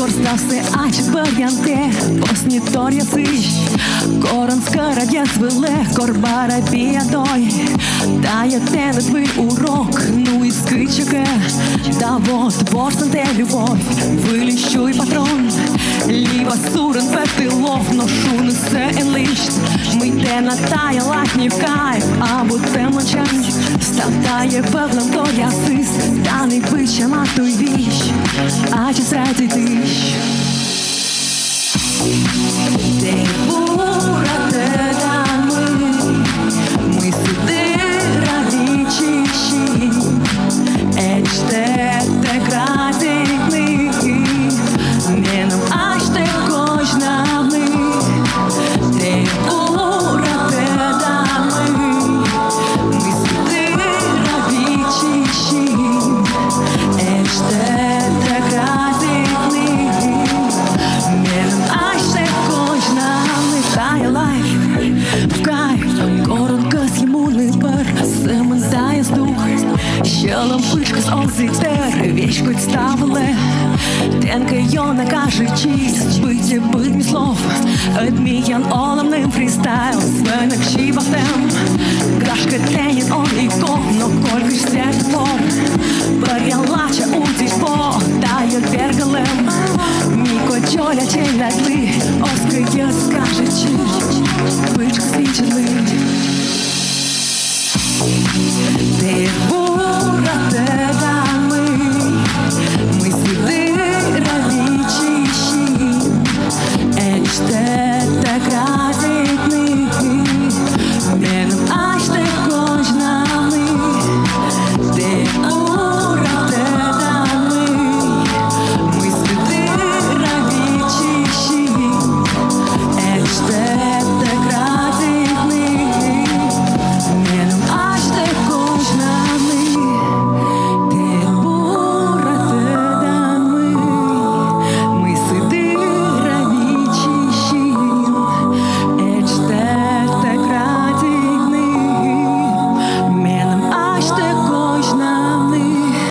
Korstase açık bölgende Bosnitor yazış Koranska радец веле Корбара пиядой Тая тебе твой урок Ну искычека Да вот борсан те любовь Вылещуй патрон Либо сурен петилов Но шуны се елищ Ми те на тая латні в кайф А будем мочать Статає певним то ясис Та не пича на той віщ А чи среди тиш Te purate da мы сюди радичіші Ечте те кратикни Меном аж те кожнами Te purate da мы сюди радичіші Ечте те кратикни Меном аж те кожнами Тає лайф в кайф Коротко схимульний пар Сементає стук Ще лампичка з окситер Вічкоть ставили Тенка йона каже чисть Биті битмі слов Адміян оламним фрістайл Свенок шибахтем Крашка тенін он і ков Но колька ж святофор Перелача у тій по Тає